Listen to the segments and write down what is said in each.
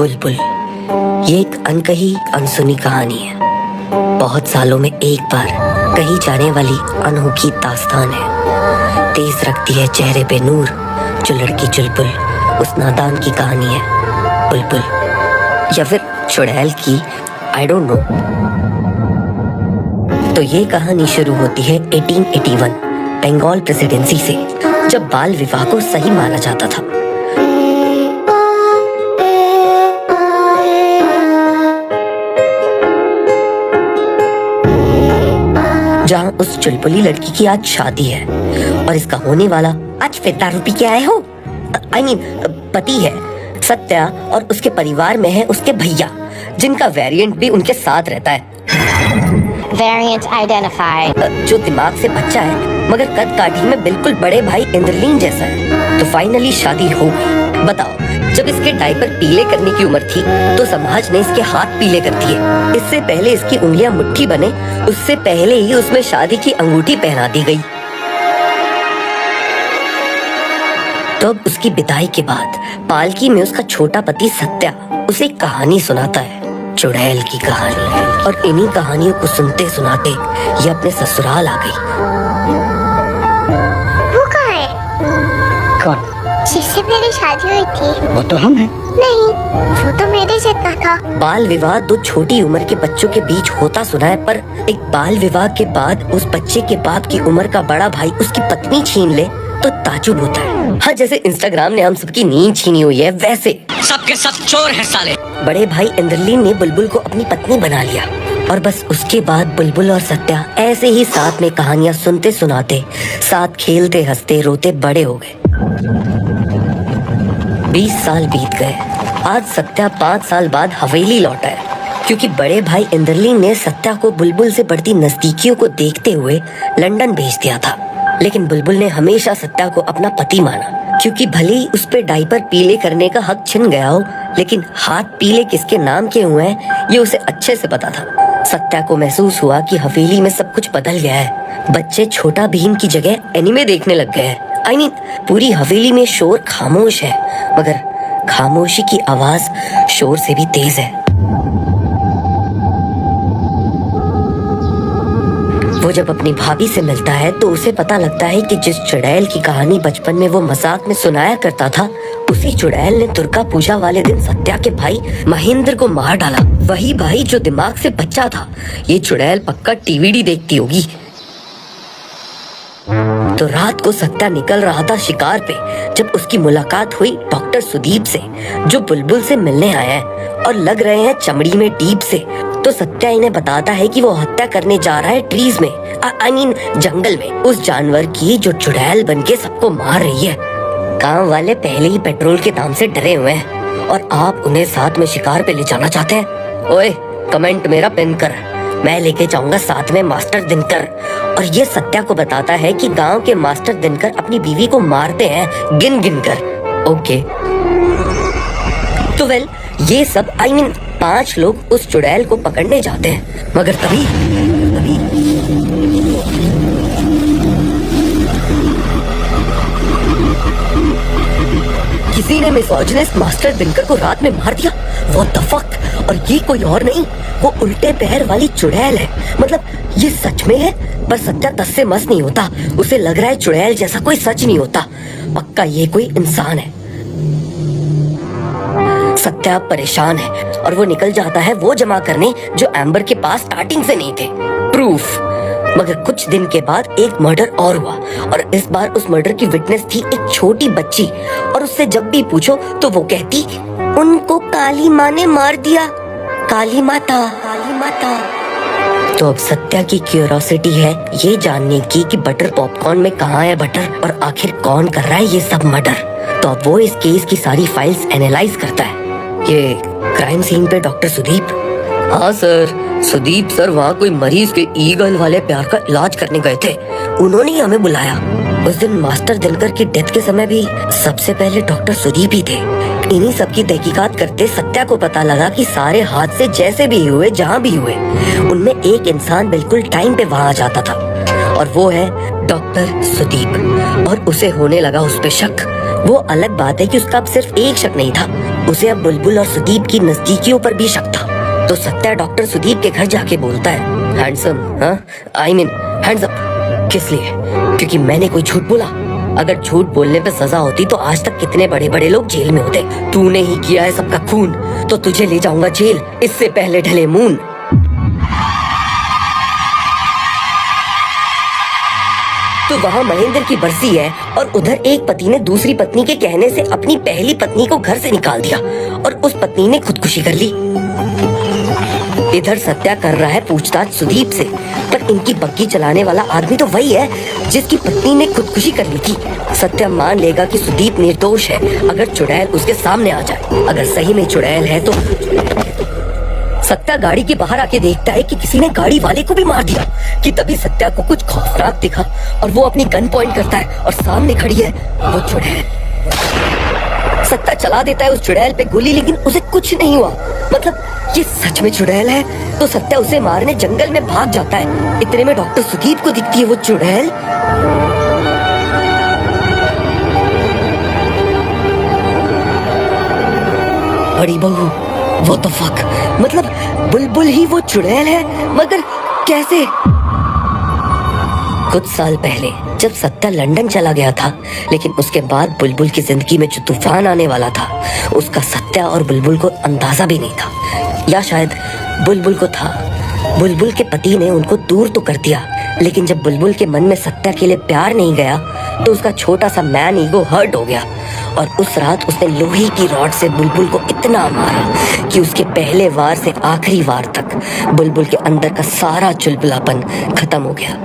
बुलबुल ये एक अनकही अनसुनी कहानी है। बहुत सालों में एक बार कही जाने वाली अनोखी दास्तान है। तेज रखती है चेहरे पे नूर जो लड़की चुलबुल उस नादान की कहानी है। बुलबुल या फिर चुड़ैल की, आई डोंट नो। तो ये कहानी शुरू होती है 1881 बंगाल प्रेसिडेंसी से, जब बाल विवाह को सही माना जाता था। जहाँ उस चुलबुली लड़की की आज शादी है और इसका होने वाला आज ₹50 के आए हो, आई मीन पति है सत्या, और उसके परिवार में है उसके भैया जिनका वेरिएंट भी उनके साथ रहता है। Variant identified. जो दिमाग से बच्चा है मगर कद काठी में बिल्कुल बड़े भाई इंद्रलीन जैसा है। तो फाइनली शादी हो गई। बताओ, जब इसके डायपर पीले करने की उम्र थी तो समाज ने इसके हाथ पीले कर दिए। इससे पहले इसकी उंगलियां मुट्ठी बने उससे पहले ही उसमें शादी की अंगूठी पहना दी गई। तो अब उसकी विदाई के बाद पालकी में उसका छोटा पति सत्या उसे एक कहानी सुनाता है, चुड़ैल की कहानी। और इन्हीं कहानियों को सुनते सुनाते ये अपने ससुराल आ गई। वो कहाँ है? कौन? जिससे मेरी शादी हुई थी। वो तो हम हैं। नहीं, वो तो मेरे जितना था। बाल विवाह दो छोटी उम्र के बच्चों के बीच होता सुना है, पर एक बाल विवाह के बाद उस बच्चे के बाप की उम्र का बड़ा भाई उसकी पत्नी छीन ले तो ताजुब होता है। हाँ, जैसे इंस्टाग्राम ने हम सबकी नींद छीनी हुई है, वैसे सबके सब चोर हैं साले। बड़े भाई इंद्रलीन ने बुलबुल को अपनी पत्नी बना लिया और बस उसके बाद बुलबुल और सत्या ऐसे ही साथ में कहानियां सुनते सुनाते, साथ खेलते हंसते रोते बड़े हो गए। 20 साल बीत गए। आज सत्या 5 साल बाद हवेली लौटा है, क्योंकि बड़े भाई इंद्रलीन ने सत्या को बुलबुल से बढ़ती नजदीकियों को देखते हुए लंदन भेज दिया था। लेकिन बुलबुल ने हमेशा सत्या को अपना पति माना, क्योंकि भले ही उस पे डायपर पीले करने का हक छिन गया हो, लेकिन हाथ पीले किसके नाम के हुए हैं ये उसे अच्छे से पता था। सत्या को महसूस हुआ कि हवेली में सब कुछ बदल गया है। बच्चे छोटा भीम की जगह एनिमे देखने लग गए हैं। आई मीन पूरी हवेली में शोर खामोश है, मगर खामोशी की आवाज शोर से भी तेज है। वो जब अपनी भाभी से मिलता है तो उसे पता लगता है कि जिस चुड़ैल की कहानी बचपन में वो मजाक में सुनाया करता था, उसी चुड़ैल ने दुर्गा पूजा वाले दिन सत्या के भाई महेंद्र को मार डाला। वही भाई जो दिमाग से बच्चा था। ये चुड़ैल पक्का टीवीडी देखती होगी। तो रात को सत्या निकल रहा था शिकार पे, जब उसकी मुलाकात हुई डॉक्टर सुदीप से, जो बुलबुल से मिलने आया है और लग रहे हैं चमड़ी में डीप से। तो सत्या इन्हें बताता है कि वो हत्या करने जा रहा है ट्रीज में, आई मीन जंगल में, उस जानवर की जो चुड़ैल बनके सबको मार रही है। गांव वाले पहले ही पेट्रोल के दाम से डरे हुए हैं और आप उन्हें साथ में शिकार पे ले जाना चाहते हैं। ओए, कमेंट मेरा पिन कर, मैं लेके जाऊंगा साथ में मास्टर दिनकर। और ये सत्या को बताता है कि गांव के मास्टर दिनकर अपनी बीवी को मारते हैं गिन गिन कर। ओके, तो वेल ये सब आई मीन 5 लोग उस चुड़ैल को पकड़ने जाते हैं, मगर तभी किसी ने मिसोजिनिस्ट मास्टर दिनकर को रात में मार दिया। What the fuck. और ये कोई और नहीं, वो उल्टे पैर वाली चुड़ैल है। मतलब ये सच में है, पर सत्या 10 से मस नहीं होता। उसे लग रहा है चुड़ैल जैसा कोई सच नहीं होता, पक्का ये कोई इंसान है। सत्या परेशान है और वो निकल जाता है वो जमा करने जो एम्बर के पास स्टार्टिंग से नहीं थे, प्रूफ। मगर कुछ दिन के बाद एक मर्डर और हुआ, और इस बार उस मर्डर की विटनेस थी एक छोटी बच्ची। और उससे जब भी पूछो तो वो कहती, उनको काली माँ ने मार दिया, काली माता, काली माता। तो अब सत्या की क्यूरियोसिटी है ये जानने की कि बटर पॉपकॉर्न में कहाँ है बटर, और आखिर कौन कर रहा है ये सब मर्डर। तो अब वो इस केस की सारी फाइल्स एनालाइज करता है। ये क्राइम सीन पे डॉक्टर सुदीप। हाँ सर, सुदीप सर वहाँ कोई मरीज के ईगल वाले प्यार का इलाज करने गए थे, उन्होंने ही हमें बुलाया। उस दिन मास्टर दिनकर की डेथ के समय भी सबसे पहले डॉक्टर सुदीप ही थे। इन्हीं सब की तहकीकात करते सत्या को पता लगा कि सारे हादसे जैसे भी हुए, जहाँ भी हुए, उनमें एक इंसान बिल्कुल टाइम पे वहाँ आ जाता था, और वो है डॉक्टर सुदीप। और उसे होने लगा उस पे शक। वो अलग बात है कि उसका अब सिर्फ एक शक नहीं था, उसे अब बुलबुल और सुदीप की नजदीकियों पर भी शक था। तो सत्या डॉक्टर सुदीप के घर जाके बोलता है, हैंडसम, हाँ आई मीन हैंड्स अप। किस लिए? क्योंकि मैंने कोई झूठ बोला। अगर झूठ बोलने पे सजा होती तो आज तक कितने बड़े बड़े लोग जेल में होते। तूने ही किया है सबका खून, तो तुझे ले जाऊंगा जेल, इससे पहले ढले मून। तो वहाँ महेंद्र की बरसी है और उधर एक पति ने दूसरी पत्नी के कहने से अपनी पहली पत्नी को घर से निकाल दिया और उस पत्नी ने खुदकुशी कर ली। इधर सत्या कर रहा है पूछताछ सुदीप से, पर इनकी बग्गी चलाने वाला आदमी तो वही है जिसकी पत्नी ने खुदकुशी कर ली थी। सत्या मान लेगा कि सुदीप निर्दोष है अगर चुड़ैल उसके सामने आ जाए। अगर सही में चुड़ैल है तो सत्या गाड़ी के बाहर आके देखता है कि किसी ने गाड़ी वाले को भी मार दिया। कि तभी सत्या को कुछ खौफनाक दिखा और वो अपनी गन पॉइंट करता है और सामने खड़ी है वो चुड़ैल। सत्या चला देता है उस चुड़ैल पे गोली, लेकिन उसे कुछ नहीं हुआ। मतलब ये सच में चुड़ैल है। तो सत्या उसे मारने जंगल में भाग जाता है। इतने में डॉक्टर सुदीप को दिखती है वो चुड़ैल। बड़ी बहू, वो तो फक, मतलब बुलबुल ही वो चुड़ैल है, मगर कैसे? कुछ साल पहले जब सत्या लंदन चला गया था, लेकिन उसके बाद बुलबुल की जिंदगी में जो तूफान आने वाला था उसका सत्या और बुलबुल को अंदाजा भी नहीं था। या शायद बुलबुल को था। बुलबुल के पति ने उनको दूर तो कर दिया, लेकिन जब बुलबुल के मन में सत्या के लिए प्यार नहीं गया तो उसका छोटा सा मैन ईगो हर्ट हो गया और उस रात उसने लोहे की रॉड से बुलबुल को इतना मारा कि उसके पहले वार से आखिरी वार तक बुलबुल के अंदर का सारा चुलबुलापन खत्म हो गया।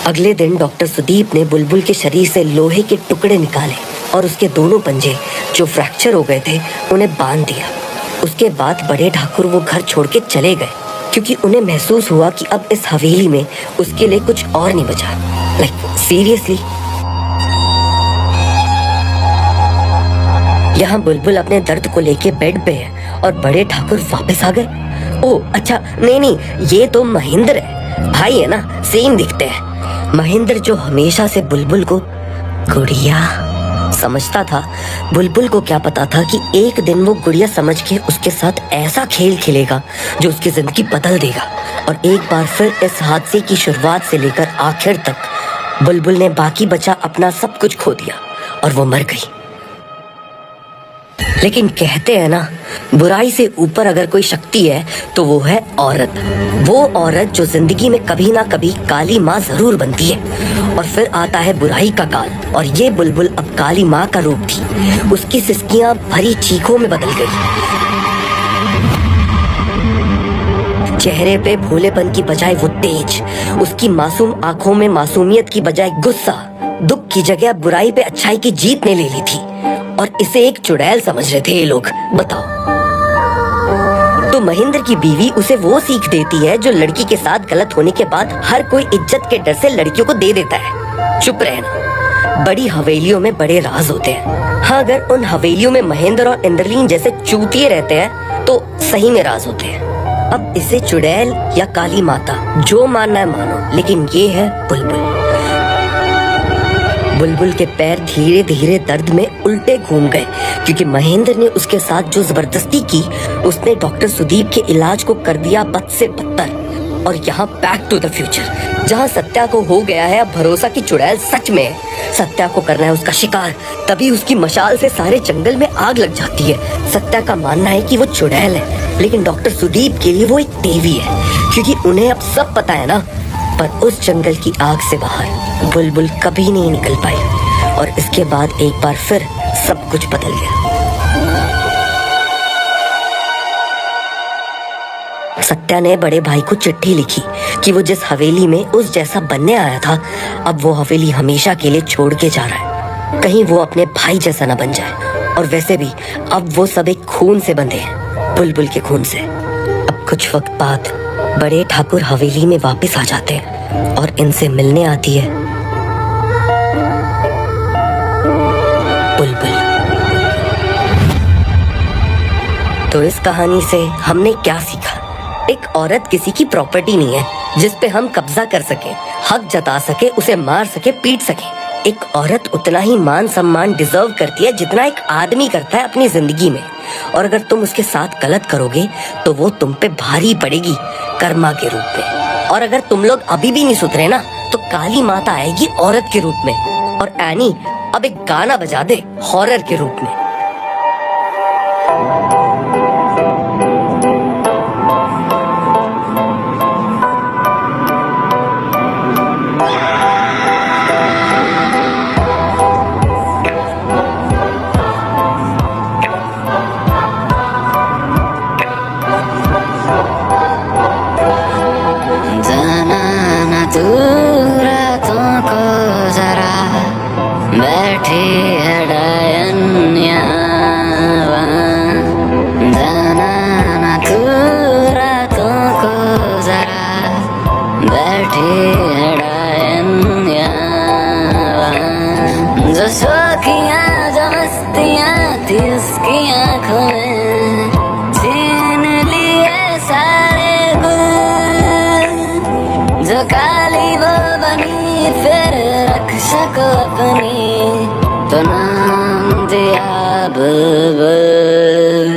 अगले दिन डॉक्टर सुदीप ने बुलबुल के शरीर से लोहे के टुकड़े निकाले और उसके दोनों पंजे जो फ्रैक्चर हो गए थे उन्हें बांध दिया। उसके बाद बड़े ठाकुर वो घर छोड़ के चले गए क्योंकि उन्हें महसूस हुआ कि अब इस हवेली में उसके लिए कुछ और नहीं बचा। Like seriously. यहाँ बुलबुल अपने दर्द को लेके बेड पे है और बड़े ठाकुर वापस आ गए। ओह अच्छा, नहीं, ये तो महेंद्र है, भाई है ना, सेम दिखते हैं। महेंद्र जो हमेशा से बुलबुल को गुड़िया समझता था। बुलबुल को क्या पता था कि एक दिन वो गुड़िया समझ के उसके साथ ऐसा खेल खेलेगा जो उसकी जिंदगी बदल देगा। और एक बार फिर इस हादसे की शुरुआत से लेकर आखिर तक बुलबुल ने बाकी बचा अपना सब कुछ खो दिया और वो मर गई। लेकिन कहते हैं ना, बुराई से ऊपर अगर कोई शक्ति है तो वो है औरत। वो औरत जो जिंदगी में कभी ना कभी काली माँ जरूर बनती है और फिर आता है बुराई का काल। और ये बुलबुल अब काली माँ का रूप थी। उसकी सिसकियां भरी चीखों में बदल गई। चेहरे पे भोलेपन की बजाय वो तेज, उसकी मासूम आंखों में मासूमियत की बजाय गुस्सा, दुख की जगह बुराई पे अच्छाई की जीत ने ले ली थी। और इसे एक चुड़ैल समझ रहे थे ये लोग, बताओ। तो महेंद्र की बीवी उसे वो सीख देती है जो लड़की के साथ गलत होने के बाद हर कोई इज्जत के डर से लड़कियों को दे देता है, चुप रहना। बड़ी हवेलियों में बड़े राज होते हैं। हाँ, अगर उन हवेलियों में महेंद्र और इंद्रलीन जैसे चूतिए रहते हैं तो सही में राज होते हैं। अब इसे चुड़ैल या काली माता जो मानना है मानो, लेकिन ये है बुलबुल। बुलबुल के पैर धीरे धीरे दर्द में उल्टे घूम गए क्योंकि महेंद्र ने उसके साथ जो जबरदस्ती की उसने डॉक्टर सुदीप के इलाज को कर दिया बद से बदतर। और यहाँ बैक टू द फ्यूचर, जहाँ सत्या को हो गया है अब भरोसा कि चुड़ैल सच में है। सत्या को करना है उसका शिकार, तभी उसकी मशाल से सारे जंगल में आग लग जाती है। सत्या का मानना है कि वो चुड़ैल है, लेकिन डॉक्टर सुदीप के लिए वो एक देवी है क्योंकि उन्हें अब सब पता है ना। पर उस जंगल की आग से बाहर बुलबुल कभी नहीं निकल पाई और इसके बाद एक बार फिर सब कुछ बदल गया। सत्या ने बड़े भाई को चिट्ठी लिखी कि वो जिस हवेली में उस जैसा बनने आया था अब वो हवेली हमेशा के लिए छोड़ के जा रहा है, कहीं वो अपने भाई जैसा न बन जाए। और वैसे भी अब वो सब एक खून से बंधे हैं, बुलबुल के खून से। अब कुछ वक्त बाद बड़े ठाकुर हवेली में वापस आ जाते हैं और इनसे मिलने आती है बुलबुल। तो इस कहानी से हमने क्या सीखा? एक औरत किसी की प्रॉपर्टी नहीं है जिस पे हम कब्जा कर सके, हक जता सके, उसे मार सके, पीट सके। एक औरत उतना ही मान सम्मान डिजर्व करती है जितना एक आदमी करता है अपनी जिंदगी में। और अगर तुम उसके साथ गलत करोगे तो वो तुम पे भारी पड़ेगी कर्मा के रूप में। और अगर तुम लोग अभी भी नहीं सुधरे ना तो काली माता आएगी औरत के रूप में। और एनी अब एक गाना बजा दे हॉरर के रूप में। बैठी है डायन्या जाना ना तू रातों को जरा बैठी है डायन्या जो शौकियाँ जो मस्तियाँ थी उसकी आँखों में छीन लिए सारे गुल जो काली वो बनी फिर रक्षक अपनी तो नाम दिया बुलबुल।